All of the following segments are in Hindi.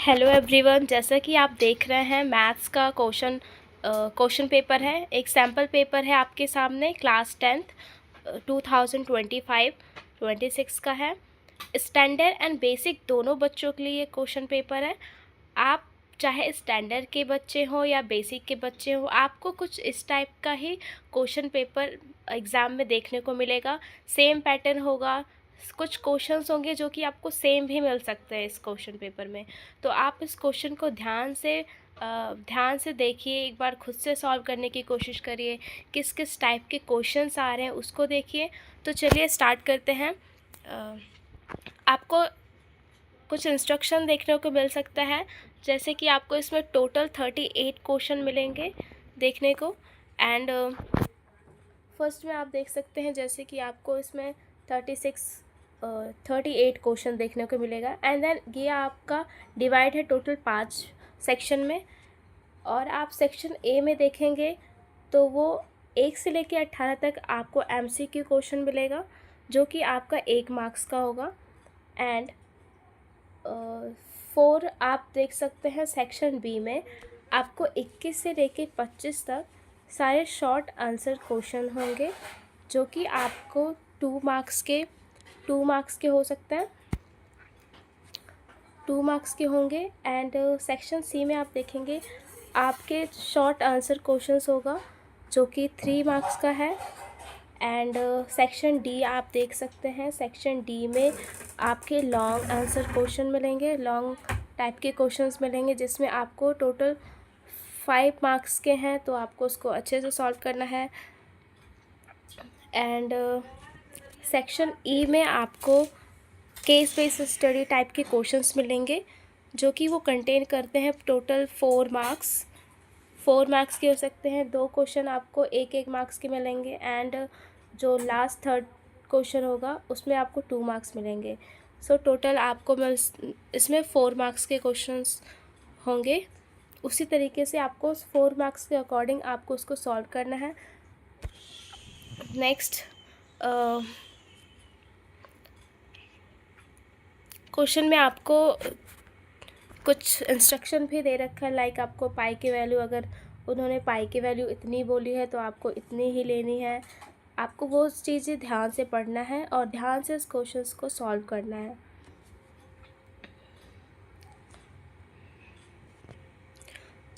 हेलो एवरीवन, जैसा कि आप देख रहे हैं मैथ्स का क्वेश्चन पेपर है। एक सैम्पल पेपर है आपके सामने। क्लास 10th 2025-26 का है। स्टैंडर्ड एंड बेसिक दोनों बच्चों के लिए क्वेश्चन पेपर है। आप चाहे स्टैंडर्ड के बच्चे हो या बेसिक के बच्चे हो, आपको कुछ इस टाइप का ही क्वेश्चन पेपर एग्ज़ाम में देखने को मिलेगा। सेम पैटर्न होगा, कुछ क्वेश्चंस होंगे जो कि आपको सेम भी मिल सकते हैं इस क्वेश्चन पेपर में। तो आप इस क्वेश्चन को ध्यान से देखिए, एक बार खुद से सॉल्व करने की कोशिश करिए। किस किस टाइप के क्वेश्चंस आ रहे हैं उसको देखिए। तो चलिए स्टार्ट करते हैं। आपको कुछ इंस्ट्रक्शन देखने को मिल सकता है, जैसे कि आपको इसमें टोटल 38 क्वेश्चन मिलेंगे देखने को। एंड फर्स्ट में आप देख सकते हैं जैसे कि आपको इसमें 38 क्वेश्चन देखने को मिलेगा। एंड देन ये आपका डिवाइड है टोटल 5 सेक्शन में। और आप सेक्शन ए में देखेंगे तो वो 1 से लेकर 18 तक आपको MCQ क्वेश्चन मिलेगा, जो कि आपका 1 मार्क्स का होगा। एंड 4 आप देख सकते हैं सेक्शन बी में आपको 21 से लेकर 25 तक सारे शॉर्ट आंसर क्वेश्चन होंगे, जो कि आपको 2 मार्क्स के हो सकते हैं, 2 मार्क्स के होंगे। एंड सेक्शन सी में आप देखेंगे आपके शॉर्ट आंसर क्वेश्चंस होगा, जो कि 3 मार्क्स का है। एंड सेक्शन डी आप देख सकते हैं, सेक्शन डी में आपके लॉन्ग आंसर क्वेश्चन मिलेंगे, लॉन्ग टाइप के क्वेश्चंस मिलेंगे, जिसमें आपको टोटल 5 मार्क्स के हैं, तो आपको उसको अच्छे से सॉल्व करना है। एंड सेक्शन ई में आपको केस बेस्ड स्टडी टाइप के क्वेश्चंस मिलेंगे, जो कि वो कंटेन करते हैं टोटल 4 मार्क्स के हो सकते हैं। 2 क्वेश्चन आपको 1-1 मार्क्स के मिलेंगे। एंड जो लास्ट थर्ड क्वेश्चन होगा उसमें आपको 2 मार्क्स मिलेंगे। सो टोटल आपको इसमें 4 मार्क्स के क्वेश्चंस होंगे। उसी तरीके से आपको 4 मार्क्स के अकॉर्डिंग आपको उसको सॉल्व करना है। नेक्स्ट क्वेश्चन में आपको कुछ इंस्ट्रक्शन भी दे रखा है, लाइक आपको पाई की वैल्यू, अगर उन्होंने पाई की वैल्यू इतनी बोली है तो आपको इतनी ही लेनी है। आपको वो चीज़ें ध्यान से पढ़ना है और ध्यान से इस क्वेश्चंस को सॉल्व करना है।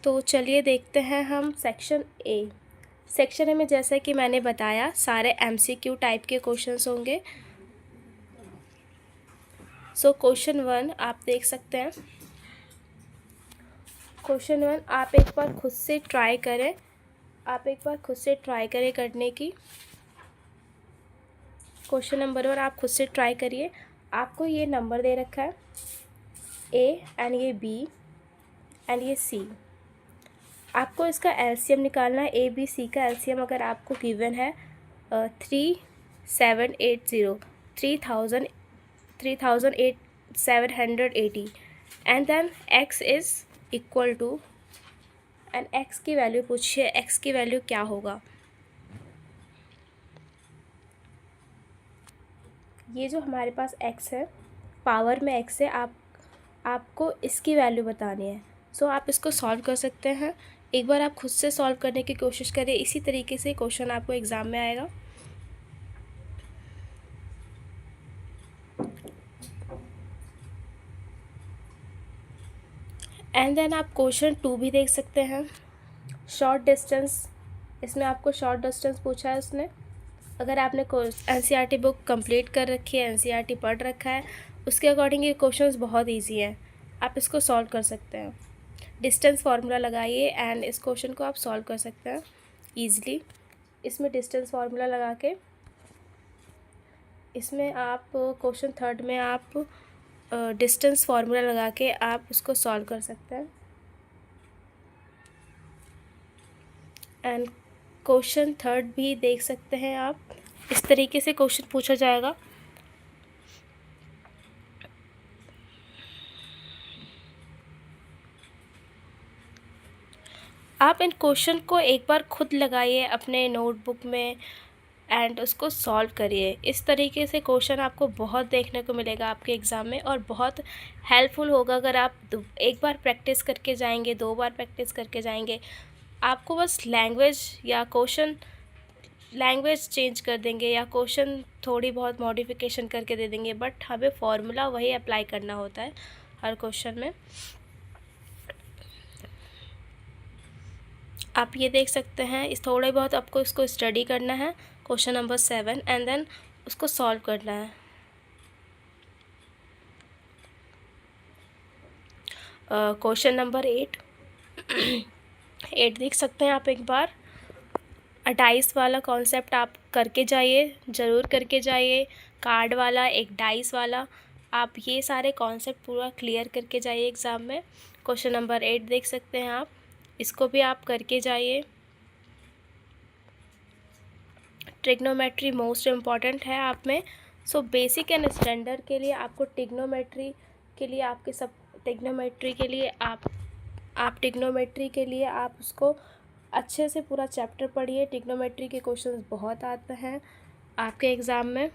तो चलिए देखते हैं हम सेक्शन ए में, जैसा कि मैंने बताया सारे MCQ टाइप के क्वेश्चंस होंगे। सो क्वेश्चन 1 आप देख सकते हैं। क्वेश्चन 1 आप एक बार खुद से ट्राई करें करने की। क्वेश्चन नंबर 1 आप खुद से ट्राई करिए। आपको ये नंबर दे रखा है A एंड ये B एंड ये C। आपको इसका LCM निकालना है। ABC का LCM अगर आपको गिवन है 3780 3780 and then X is equal to, and X की वैल्यू पूछिए, X की वैल्यू क्या होगा। ये जो हमारे पास X है, पावर में X है, आपको इसकी वैल्यू बतानी है। सो आप इसको सॉल्व कर सकते हैं। एक बार आप खुद से सॉल्व करने की कोशिश करिए, इसी तरीके से क्वेश्चन आपको एग्ज़ाम में आएगा। एंड देन आप क्वेश्चन 2 भी देख सकते हैं। शॉर्ट डिस्टेंस, इसमें आपको शॉर्ट डिस्टेंस पूछा है उसने। अगर आपने NCERT बुक कंप्लीट कर रखी है, NCERT पढ़ रखा है, उसके अकॉर्डिंग ये क्वेश्चंस बहुत इजी हैं, आप इसको सॉल्व कर सकते हैं। डिस्टेंस फार्मूला लगाइए एंड इस क्वेश्चन को आप सॉल्व कर सकते हैं ईज़िली। इसमें डिस्टेंस फार्मूला लगा के, इसमें आप क्वेश्चन 3 में आप डिस्टेंस फार्मूला लगा के आप उसको सॉल्व कर सकते हैं। एंड क्वेश्चन 3 भी देख सकते हैं आप, इस तरीके से क्वेश्चन पूछा जाएगा। आप इन क्वेश्चन को एक बार खुद लगाइए अपने नोटबुक में, एंड उसको सॉल्व करिए। इस तरीके से क्वेश्चन आपको बहुत देखने को मिलेगा आपके एग्ज़ाम में, और बहुत हेल्पफुल होगा अगर आप एक बार प्रैक्टिस करके जाएंगे, 2 बार प्रैक्टिस करके जाएंगे। आपको बस लैंग्वेज चेंज कर देंगे या क्वेश्चन थोड़ी बहुत मॉडिफिकेशन करके दे देंगे, बट हमें फॉर्मूला वही अप्लाई करना होता है हर क्वेश्चन में। आप ये देख सकते हैं, इस थोड़े बहुत आपको इसको स्टडी करना है, क्वेश्चन नंबर 7, एंड देन उसको सॉल्व करना है। क्वेश्चन नंबर 8 8 देख सकते हैं आप एक बार। डाइस वाला कॉन्सेप्ट आप करके जाइए, ज़रूर करके जाइए। कार्ड वाला, एक डाइस वाला, आप ये सारे कॉन्सेप्ट पूरा क्लियर करके जाइए एग्ज़ाम में। क्वेश्चन नंबर 8 देख सकते हैं आप, इसको भी आप करके जाइए। ट्रिग्नोमेट्री मोस्ट इम्पॉर्टेंट है आप में। सो बेसिक एंड स्टैंडर्ड के लिए आपको ट्रिग्नोमेट्री के लिए आप उसको अच्छे से पूरा चैप्टर पढ़िए। ट्रिग्नोमेट्री के क्वेश्चंस बहुत आते हैं आपके एग्ज़ाम में।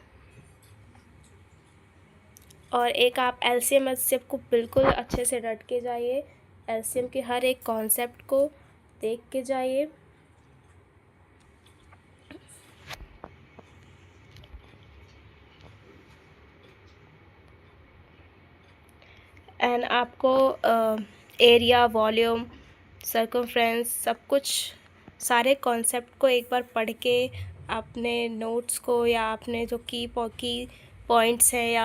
और एक आप एलसीएम एचसीएफ को बिल्कुल अच्छे से रट के जाइए, एलसीएम के हर एक कॉन्सेप्ट को देख के जाइए। एंड आपको एरिया, वॉल्यूम, सर्कमफ्रेंस, सब कुछ सारे कॉन्सेप्ट को एक बार पढ़ के अपने नोट्स को या अपने जो की पॉइंट्स हैं या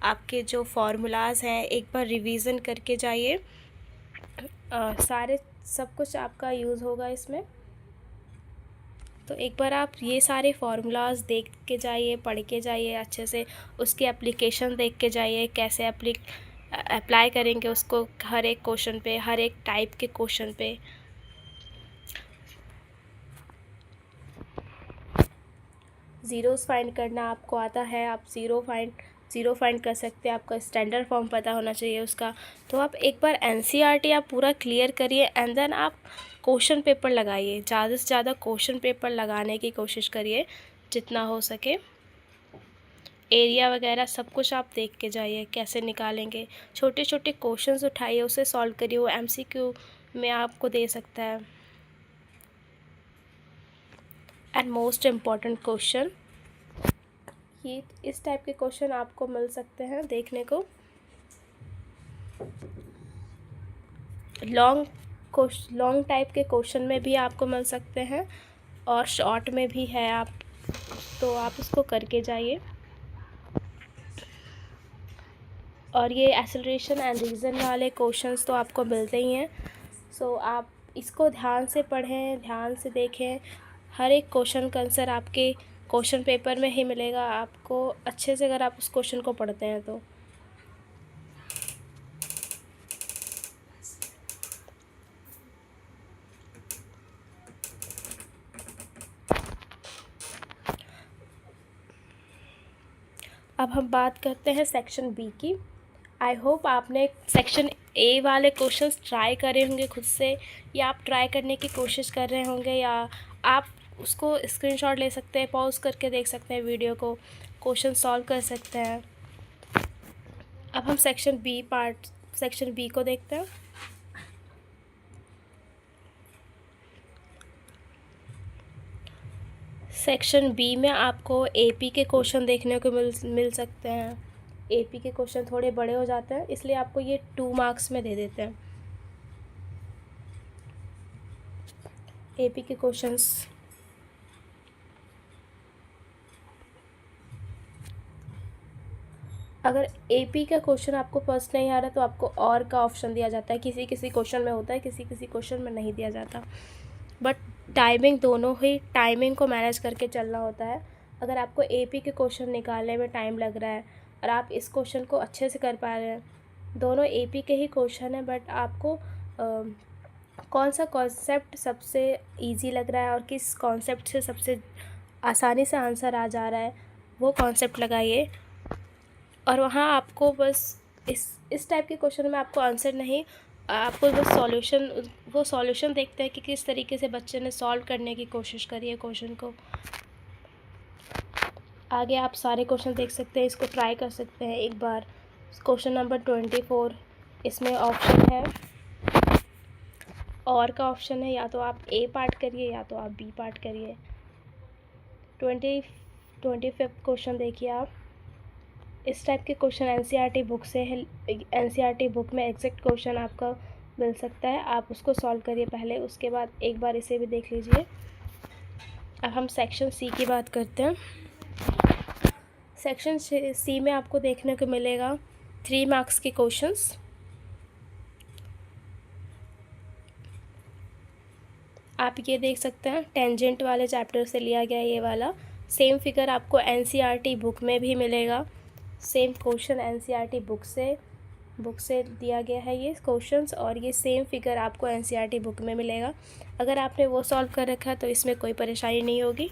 आपके जो फार्मूलाज हैं एक बार रिवीजन करके जाइए। सब कुछ आपका यूज़ होगा इसमें। तो एक बार आप ये सारे फार्मूलाज देख के जाइए, पढ़ के जाइए अच्छे से, उसकी एप्लीकेशन देख के जाइए, कैसे अप्लाई करेंगे उसको हर एक क्वेश्चन पे, हर एक टाइप के क्वेश्चन पे। ज़ीरोस फाइंड करना आपको आता है, आप ज़ीरो फाइंड कर सकते हैं। आपका स्टैंडर्ड फॉर्म पता होना चाहिए उसका। तो आप एक बार एनसीईआरटी आप पूरा क्लियर करिए, एंड देन आप क्वेश्चन पेपर लगाइए। ज़्यादा से ज़्यादा क्वेश्चन पेपर लगाने की कोशिश करिए जितना हो सके। एरिया वगैरह सब कुछ आप देख के जाइए कैसे निकालेंगे। छोटे छोटे क्वेश्चंस उठाइए, उसे सॉल्व करिए, वो एमसीक्यू में आपको दे सकता है। एंड मोस्ट इम्पॉर्टेंट क्वेश्चन, ये इस टाइप के क्वेश्चन आपको मिल सकते हैं देखने को। लॉन्ग टाइप के क्वेश्चन में भी आपको मिल सकते हैं और शॉर्ट में भी है, तो आप उसको करके जाइए। और ये एक्सेलरेशन एंड रीज़न वाले क्वेश्चंस तो आपको मिलते ही हैं। सो आप इसको ध्यान से पढ़ें, ध्यान से देखें। हर एक क्वेश्चन का आंसर आपके क्वेश्चन पेपर में ही मिलेगा आपको, अच्छे से अगर आप उस क्वेश्चन को पढ़ते हैं तो। अब हम बात करते हैं सेक्शन बी की। आई होप आपने सेक्शन ए वाले क्वेश्चंस ट्राई करे होंगे खुद से, या आप ट्राई करने की कोशिश कर रहे होंगे, या आप उसको स्क्रीनशॉट ले सकते हैं, पॉज करके देख सकते हैं वीडियो को, क्वेश्चन सॉल्व कर सकते हैं। अब हम सेक्शन बी को देखते हैं। सेक्शन बी में आपको एपी के क्वेश्चन देखने को मिल सकते हैं। एपी के क्वेश्चन थोड़े बड़े हो जाते हैं, इसलिए आपको ये 2 मार्क्स में दे देते हैं एपी के क्वेश्चंस। अगर एपी का क्वेश्चन आपको फर्स्ट नहीं आ रहा तो आपको और का ऑप्शन दिया जाता है। किसी किसी क्वेश्चन में होता है, किसी किसी क्वेश्चन में नहीं दिया जाता, बट टाइमिंग को मैनेज करके चलना होता है। अगर आपको एपी के क्वेश्चन निकालने में टाइम लग रहा है और आप इस क्वेश्चन को अच्छे से कर पा रहे हैं, दोनों एपी के ही क्वेश्चन हैं, बट आपको कौन सा कॉन्सेप्ट सबसे इजी लग रहा है और किस कॉन्सेप्ट से सबसे आसानी से आंसर आ जा रहा है, वो कॉन्सेप्ट लगाइए। और वहाँ आपको बस इस टाइप के क्वेश्चन में आपको आंसर नहीं, आपको बस सॉल्यूशन देखते हैं कि किस तरीके से बच्चे ने सॉल्व करने की कोशिश करी है क्वेश्चन को। आगे आप सारे क्वेश्चन देख सकते हैं, इसको ट्राई कर सकते हैं एक बार। क्वेश्चन नंबर 24, इसमें ऑप्शन है और का ऑप्शन है, या तो आप ए पार्ट करिए या तो आप बी पार्ट करिए। 25 क्वेश्चन देखिए आप। इस टाइप के क्वेश्चन एनसीईआरटी बुक से है। एनसीईआरटी बुक में एग्जैक्ट क्वेश्चन आपका मिल सकता है, आप उसको सॉल्व करिए पहले, उसके बाद एक बार इसे भी देख लीजिए। अब हम सेक्शन सी की बात करते हैं। सेक्शन सी में आपको देखने को मिलेगा 3 मार्क्स के क्वेश्चंस। आप ये देख सकते हैं टेंजेंट वाले चैप्टर से लिया गया ये वाला। सेम फिगर आपको एनसीईआरटी बुक में भी मिलेगा। सेम क्वेश्चन एनसीईआरटी बुक से दिया गया है ये क्वेश्चंस, और ये सेम फिगर आपको एनसीईआरटी बुक में मिलेगा। अगर आपने वो सॉल्व कर रखा है तो इसमें कोई परेशानी नहीं होगी।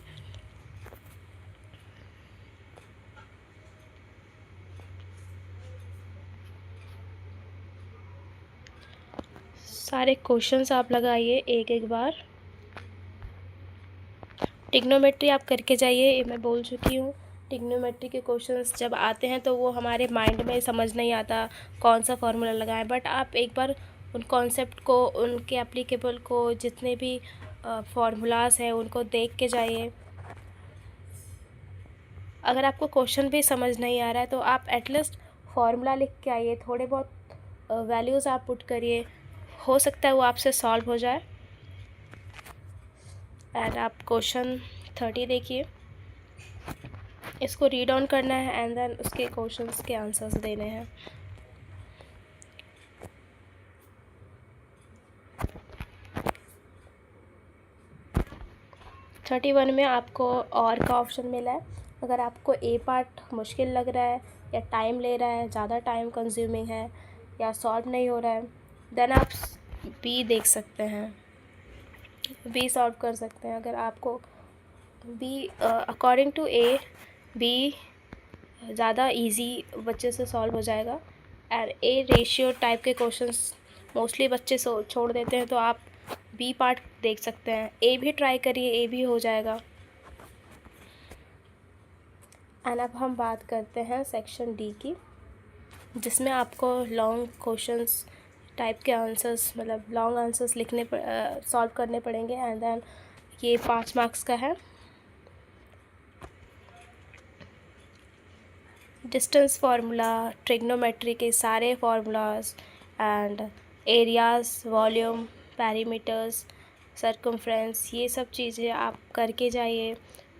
सारे क्वेश्चंस आप लगाइए एक एक बार। ट्रिग्नोमेट्री आप करके जाइए, मैं बोल चुकी हूँ। ट्रिग्नोमेट्री के क्वेश्चंस जब आते हैं तो वो हमारे माइंड में समझ नहीं आता कौन सा फार्मूला लगाएं, बट आप एक बार उन कॉन्सेप्ट को, उनके एप्लीकेबल को, जितने भी फार्मूलाज हैं उनको देख के जाइए। अगर आपको क्वेश्चन भी समझ नहीं आ रहा है तो आप एटलीस्ट फार्मूला लिख के आइए, थोड़े बहुत वैल्यूज़ आप पुट करिए, हो सकता है वो आपसे सॉल्व हो जाए। एंड आप क्वेश्चन 30 देखिए, इसको रीड ऑन करना है एंड देन उसके क्वेश्चंस के आंसर्स देने हैं। थर्टी वन में आपको और का ऑप्शन मिला है। अगर आपको ए पार्ट मुश्किल लग रहा है या टाइम ले रहा है, ज़्यादा टाइम कंज्यूमिंग है या सॉल्व नहीं हो रहा है, देन आप बी देख सकते हैं, बी सॉल्व कर सकते हैं। अगर आपको B according to A, B ज़्यादा इजी बच्चे से सॉल्व हो जाएगा। और ए रेशियो टाइप के क्वेश्चंस मोस्टली बच्चे छोड़ देते हैं, तो आप बी पार्ट देख सकते हैं। ए भी ट्राई करिए, ए भी हो जाएगा। एंड अब हम बात करते हैं सेक्शन डी की, जिसमें आपको लॉन्ग क्वेश्चंस टाइप के आंसर्स, मतलब लॉन्ग आंसर्स लिखने सॉल्व करने पड़ेंगे। एंड देन ये 5 मार्क्स का है। डिस्टेंस फार्मूला, ट्रिग्नोमेट्री के सारे formulas and areas, volume, perimeters, circumference, ये सब चीज़ें आप करके जाइए।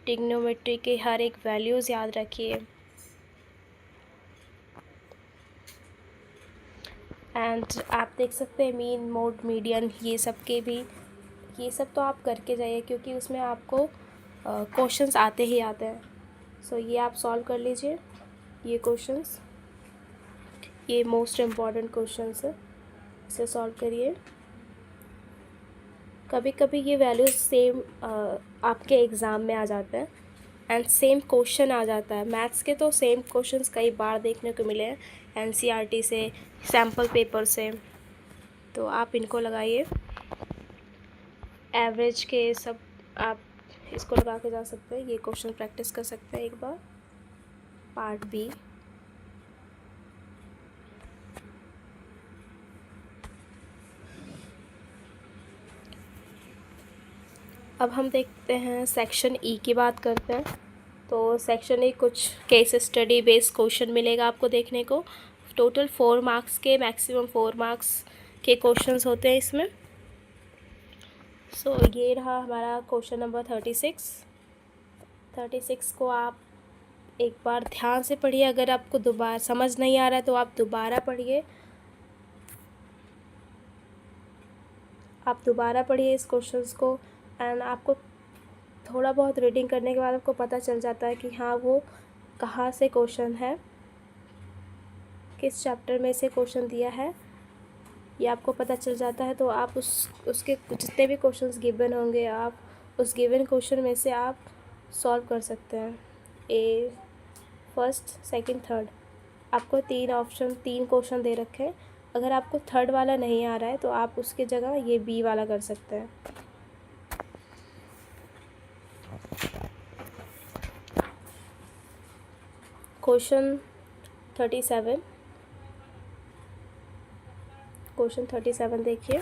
ट्रिग्नोमेट्री के हर एक वैल्यूज़ याद रखिए। एंड आप देख सकते हैं मीन, मोड, मीडियन, ये सब के भी, ये सब तो आप करके जाइए क्योंकि उसमें आपको क्वेश्चंस आते ही आते हैं। सो ये आप सॉल्व कर लीजिए ये क्वेश्चंस, ये मोस्ट इम्पॉर्टेंट क्वेश्चंस है, इसे सॉल्व करिए। कभी कभी ये वैल्यूज सेम आपके एग्ज़ाम में आ जाते हैं एंड सेम क्वेश्चन आ जाता है। मैथ्स के तो सेम क्वेश्चंस कई बार देखने को मिले हैं एनसीईआरटी से, सैम्पल पेपर से, तो आप इनको लगाइए। एवरेज के सब आप इसको लगा के जा सकते हैं, ये क्वेश्चन प्रैक्टिस कर सकते हैं एक बार। पार्ट बी, अब हम देखते हैं सेक्शन ई की बात करते हैं। तो सेक्शन ई कुछ केस स्टडी बेस्ड क्वेश्चन मिलेगा आपको देखने को। टोटल 4 मार्क्स के, मैक्सिमम 4 मार्क्स के क्वेश्चंस होते हैं इसमें। सो ये रहा हमारा क्वेश्चन नंबर 36 को आप एक बार ध्यान से पढ़िए। अगर आपको दोबारा समझ नहीं आ रहा है तो आप दोबारा पढ़िए, इस क्वेश्चंस को। एंड आपको थोड़ा बहुत रीडिंग करने के बाद आपको पता चल जाता है कि हाँ वो कहाँ से क्वेश्चन है, किस चैप्टर में से क्वेश्चन दिया है, ये आपको पता चल जाता है। तो आप उसके जितने भी क्वेश्चंस गिवन होंगे, आप उस गिवन क्वेश्चन में से आप सॉल्व कर सकते हैं। ए फर्स्ट, सेकंड, थर्ड, आपको 3 क्वेश्चन दे रखे हैं। अगर आपको थर्ड वाला नहीं आ रहा है तो आप उसकी जगह ये बी वाला कर सकते हैं। क्वेश्चन 37 देखिए।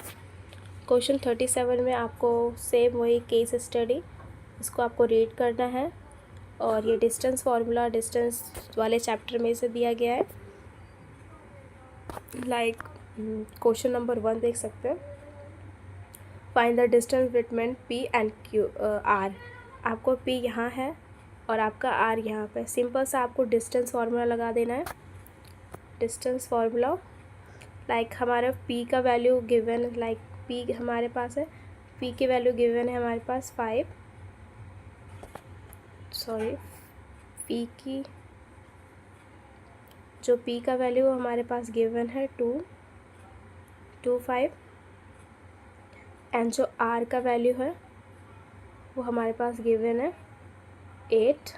क्वेश्चन 37 में आपको सेम वही केस स्टडी, इसको आपको रीड करना है और ये डिस्टेंस फार्मूला डिस्टेंस वाले चैप्टर में से दिया गया है। लाइक क्वेश्चन नंबर 1 देख सकते हैं, find the distance between P and Q R। आपको P यहाँ है और आपका R यहाँ पे। सिंपल सा आपको डिस्टेंस फार्मूला लगा देना है। डिस्टेंस फार्मूला लाइक हमारा P का वैल्यू गिवन, लाइक P हमारे पास है, P की वैल्यू गिवन है हमारे पास 5, P की जो P का वैल्यू हमारे पास गिवन है 2.5 एंड जो R का वैल्यू है वो हमारे पास गिवन है 8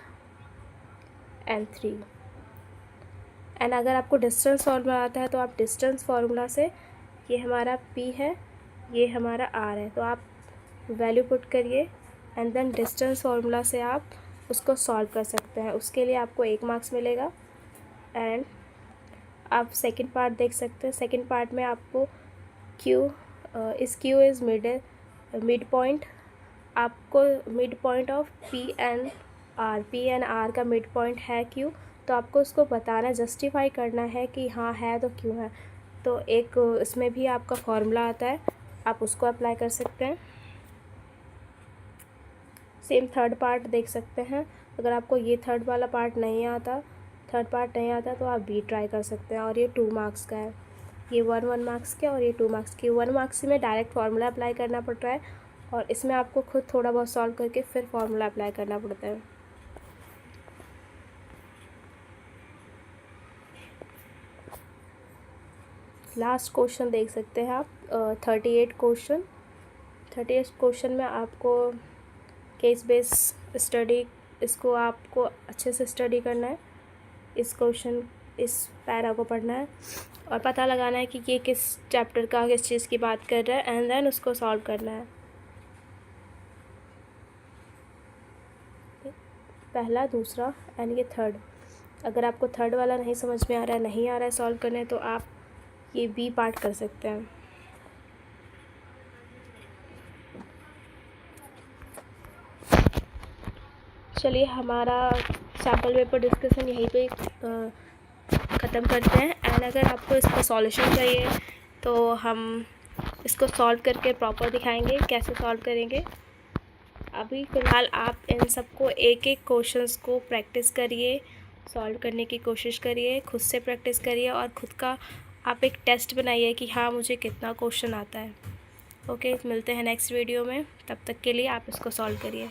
एंड 3। एंड अगर आपको डिस्टेंस फार्मूला आता है तो आप डिस्टेंस फार्मूला से, ये हमारा P है, ये हमारा R है, तो आप वैल्यू पुट करिए एंड देन डिस्टेंस फार्मूला से आप उसको सॉल्व कर सकते हैं। उसके लिए आपको 1 मार्क्स मिलेगा। एंड आप सेकंड पार्ट देख सकते हैं। सेकंड पार्ट में आपको Q इज़ मिड पॉइंट, आपको mid point of P and R का मिड पॉइंट है Q, तो आपको उसको बताना, जस्टिफाई करना है कि हाँ है तो क्यों है। तो एक इसमें भी आपका फॉर्मूला आता है, आप उसको अप्लाई कर सकते हैं। सेम थर्ड पार्ट देख सकते हैं। अगर आपको ये थर्ड पार्ट नहीं आता तो आप B ट्राई कर सकते हैं। और ये 2 मार्क्स का है, ये 1 मार्क्स का और ये 2 मार्क्स की। 1 मार्क्स में डायरेक्ट फार्मूला अप्लाई करना पड़ रहा है और इसमें आपको खुद थोड़ा बहुत सॉल्व करके फिर फार्मूला अप्लाई करना पड़ता है। लास्ट क्वेश्चन देख सकते हैं आप, 38 क्वेश्चन में आपको केस बेस स्टडी, इसको आपको अच्छे से स्टडी करना है। इस पैरा को पढ़ना है और पता लगाना है कि ये किस चैप्टर का किस चीज़ की बात कर रहा है एंड देन उसको सॉल्व करना है। पहला, दूसरा एंड ये थर्ड। अगर आपको थर्ड वाला नहीं समझ में आ रहा है सॉल्व करने, तो आप ये B पार्ट कर सकते हैं। चलिए हमारा सैम्पल पेपर डिस्कशन यहीं पे ख़त्म करते हैं। एंड अगर आपको इसका सॉल्यूशन चाहिए तो हम इसको सॉल्व करके प्रॉपर दिखाएंगे कैसे सॉल्व करेंगे। अभी फ़िलहाल आप इन सबको एक एक क्वेश्चंस को प्रैक्टिस करिए, सॉल्व करने की कोशिश करिए, खुद से प्रैक्टिस करिए और ख़ुद का आप एक टेस्ट बनाइए कि हाँ मुझे कितना क्वेश्चन आता है। ओके, मिलते हैं नेक्स्ट वीडियो में, तब तक के लिए आप इसको सॉल्व करिए।